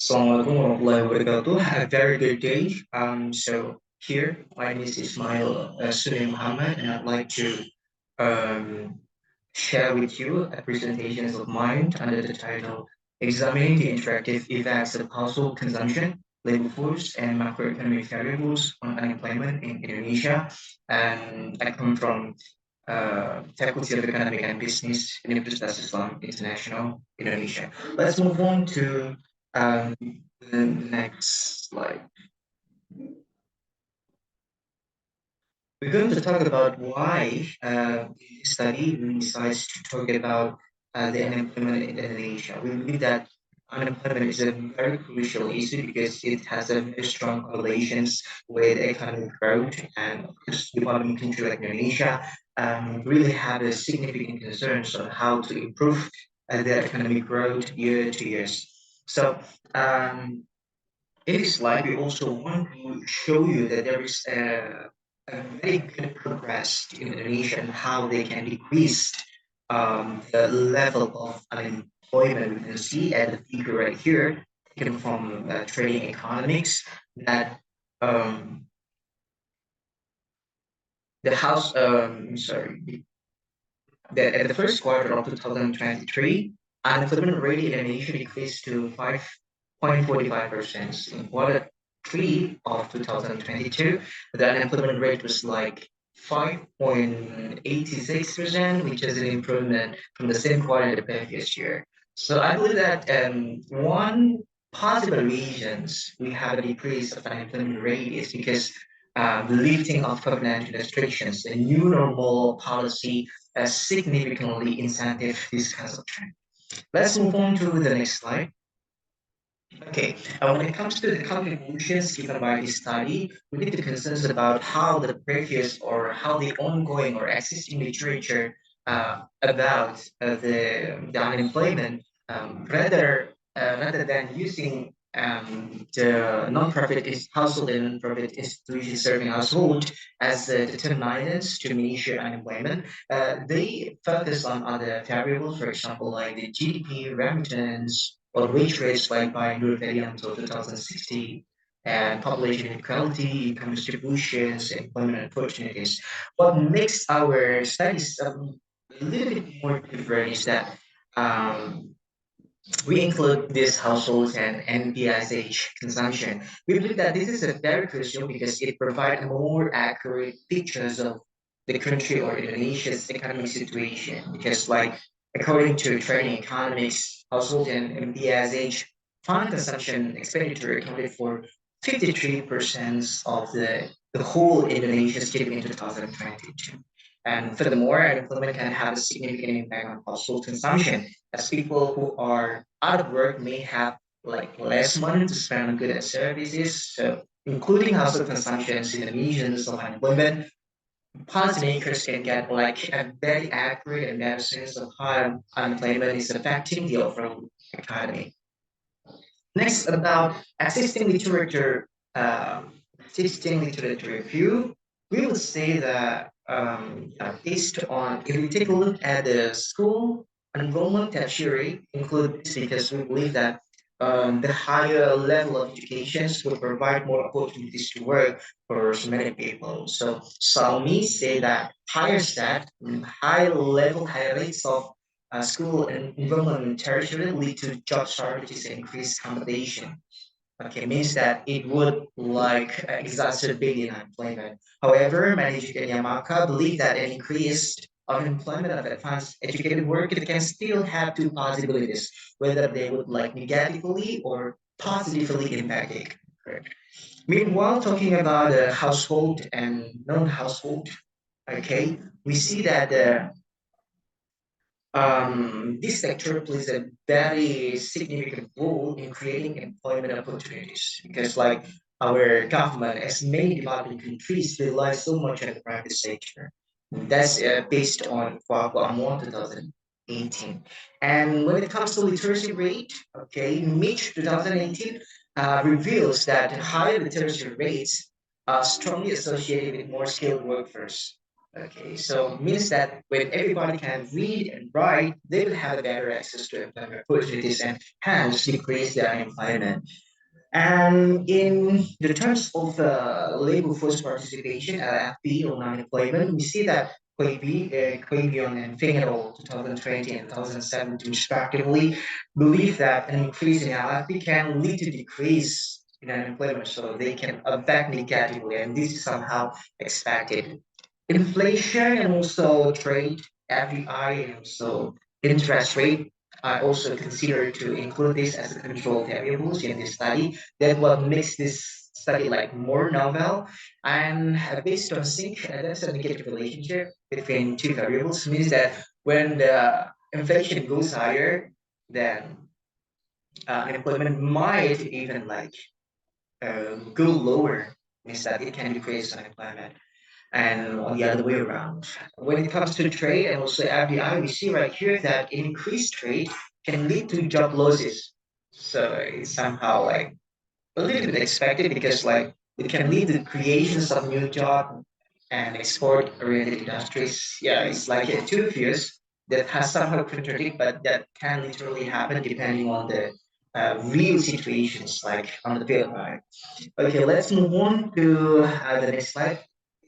Assalamualaikum warahmatullahi wabarakatuh. Have a very good day. Here, my name is Ismail Sunni Muhammad, and I'd like to um, share with you a presentation of mine under the title Examining the Interactive Effects of Household Consumption, Labor Force, and Macroeconomic Variables on Unemployment in Indonesia. And I come from Faculty of Economic and Business, Universitas Islam International, Indonesia. Let's move on to the next slide. We're going to talk about why this study decides to talk about the unemployment in Indonesia. We believe that unemployment is a very crucial issue because it has a very strong correlations with economic growth, and of course, developing country like Indonesia really have a significant concerns on how to improve their economic growth year to years. So in this slide, we also want to show you that there is a very good progress in Indonesia and how they can decrease the level of unemployment. We can see at the figure right here, taken from trading economics, that um, the house, sorry, that at the first quarter of 2023, unemployment rate in Indonesia decreased to 5.45%. In quarter three of 2022, the unemployment rate was like 5.86%, which is an improvement from the same quarter the previous year. So I believe that one possible reasons we have a decrease of unemployment rate is because the lifting of COVID-19 restrictions, the new normal policy significantly incentive this kind of trend. Let's move on to the next slide. Okay, when it comes to the contributions given by this study, we need to consider about how the previous or how the ongoing or existing literature about the unemployment rather than using the non-profit household and non-profit institutions serving household as the determinants to measure unemployment. They focus on other variables, for example, like the GDP, remittance, or wage rates like by Nur until 2016, and population inequality, income distributions, employment opportunities. What makes our studies a little bit more different is that um, we include these households and NPSH consumption. We believe that this is a very crucial because it provides more accurate pictures of the country or Indonesia's economic situation. Because, like, according to trading economics, household and NPSH foreign consumption expenditure accounted for 53% of the whole Indonesia's GDP in 2022. And furthermore, unemployment can have a significant impact on household consumption, as people who are out of work may have like less money to spend on goods and services. So, including household consumptions in the regions of unemployment, policymakers can get like a very accurate analysis of how unemployment is affecting the overall economy. Next, about existing literature, existing literature review, we would say that based on, if we take a look at the school enrollment tertiary, include this because we believe that the higher level of educations will provide more opportunities to work for so many people. So some may say that higher stat, high level, high rates of school and enrollment tertiary lead to job shortages and increased competition. Okay, means that it would like exacerbate the unemployment. However, Management and Yamaka believe that an increased unemployment of advanced educated workers can still have two possibilities, whether they would like negatively or positively impact it. Correct. Meanwhile, talking about the household and non-household, okay, we see that this sector plays a very significant role in creating employment opportunities because, like, our government, as many developing countries, rely so much on the private sector. That's based on Quaquamon 2018. And when it comes to literacy rate, okay, Mitch 2018 reveals that higher literacy rates are strongly associated with more skilled workforce. Okay, so means that when everybody can read and write, they will have a better access to employment opportunities and hence decrease the unemployment. And in the terms of labor force participation, LFP on unemployment, we see that Quabion and Fingerol 2020 and 2017 respectively believe that an increase in LFP can lead to decrease in unemployment, so they can affect negatively, and this is somehow expected. Inflation and also trade, FDI, and also interest rate are also considered to include this as a control variables in this study. That what makes this study like more novel and based on sync, there's a negative relationship between two variables. Means that when the inflation goes higher, then unemployment might even like go lower. Means that it can decrease unemployment and on the other way around. When it comes to trade and also FDI, we see right here that increased trade can lead to job losses. So it's somehow like a little bit expected because like it can lead to creations of new job and export-oriented industries. Yeah, it's like two views that has somehow contradict, but that can literally happen depending on the real situations, like on the field, right? Okay, let's move on to the next slide.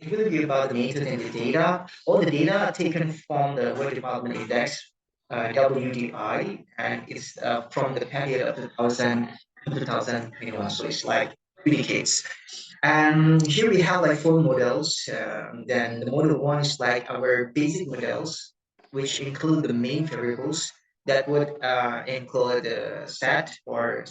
It will be about the method and the data. All the data are taken from the World Development Index, WDI, and it's from the period of 2000 to 2021. So it's like 3 decades. And here we have like four models. Then the model one is like our basic models, which include the main variables that would include the SAT or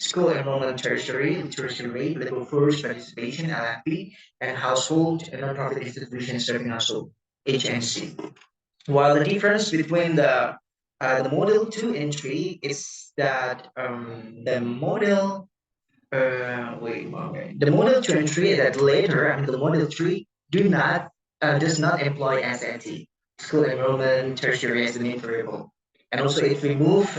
school enrollment tertiary, literacy rate, level force participation, LFP, and household and nonprofit institutions serving household, HNC. While the difference between the model 2 and 3 is that the model wait one minute. The model 2 and 3 that later, I mean the model 3 do not does not employ SAT, school enrollment tertiary as the main variable. And also it remove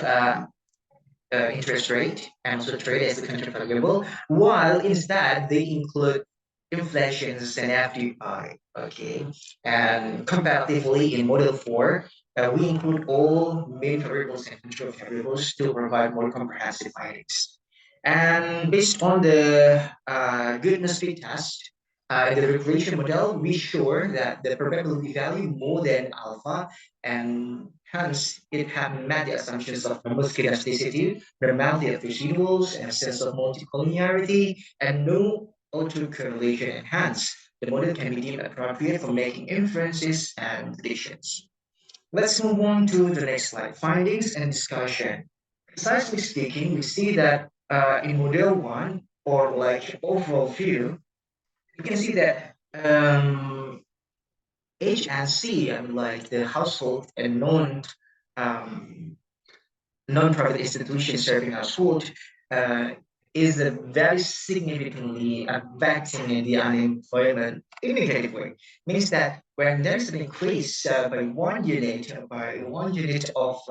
interest rate and also trade as a counter variable, while instead they include inflations and FDI. Okay, and comparatively in model 4, we include all main variables and control variables to provide more comprehensive findings. And based on the goodness fit test, in the regression model, we show that the probability value more than alpha, and hence it had met the assumptions of musculoelasticity, normality of residuals, and a sense of multicollinearity, and no autocorrelation. And hence, the model can be deemed appropriate for making inferences and predictions. Let's move on to the next slide, findings and discussion. Precisely speaking, we see that in model one, or like overall view, you can see that H and C, I mean, like the household and um, non-profit institutions serving household, uh, is a very significantly affecting the unemployment in a negative way. Means that when there is an increase by one unit of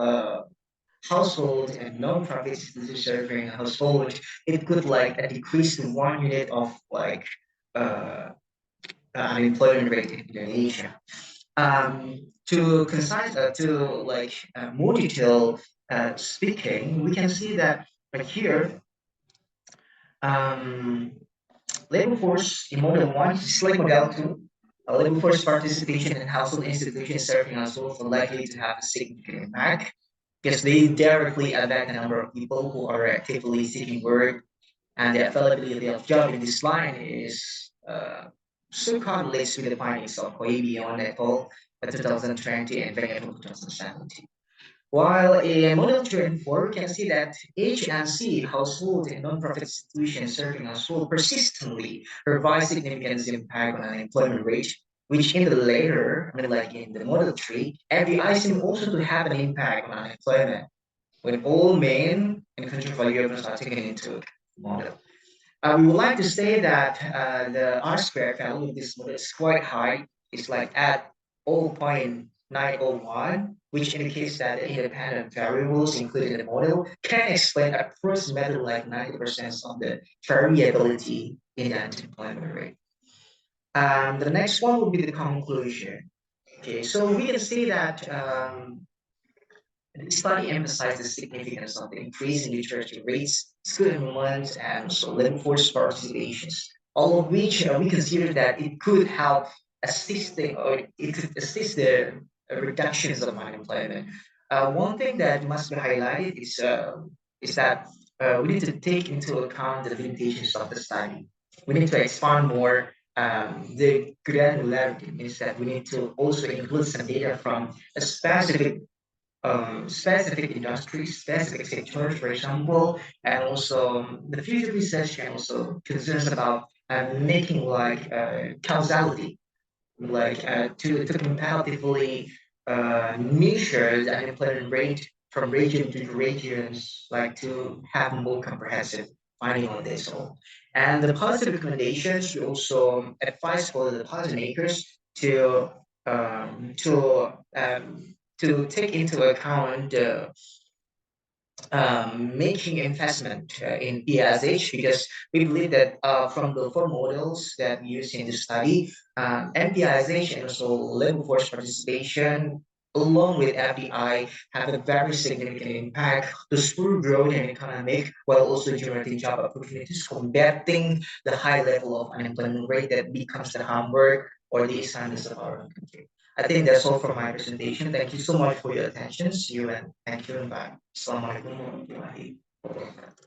household and non-profit institutions serving household, it could like decrease to 1 unit of like uh, unemployment rate in Indonesia. To like more detail speaking, we can see that right here, um, labor force in model one is like model two. Labor force participation in household institutions serving households are likely to have a significant impact because they directly affect the number of people who are actively seeking work, and the availability of job in this line is so correlates with the findings of Koibion et al. 2020 and Vega 2017. While in model 3 and 4, we can see that H&C, household and non-profit institutions serving household, persistently provide significant impact on unemployment rate, which in the later, I mean like in the model 3, FDI seem also to have an impact on unemployment when all main and country variables are taken into model. We would like to say that the R square value of this model is quite high. It's like at 0.901, which indicates that the independent variables included in the model can explain approximately like 90% of the variability in the unemployment rate. The next one will be the conclusion. Okay, so we can see that the study emphasized the significance of the increase in literacy rates, school enrollment, and also labor force participations, all of which we consider that it could help or it could assist the reductions of unemployment. One thing that must be highlighted is that we need to take into account the limitations of the study. We need to expand more the granularity means that we need to also include some data from a specific industries, specific sectors, for example, and also the future research can also concerns about making like causality, like to comparatively measure the unemployment rate from region to regions, like to have more comprehensive finding on this all. And the policy recommendations we also advise for the policymakers to um, to to take into account the making investment in PSH because we believe that from the four models that we use in the study, MPISH and also labor force participation along with FDI have a very significant impact to spur growth and economic while also generating job opportunities, combating the high level of unemployment rate that becomes the Hamburg or the standards of our country. I think that's all for my presentation. Thank you so much for your attention. See you and thank you and bye. Assalamualaikum warahmatullahi wabarakatuh.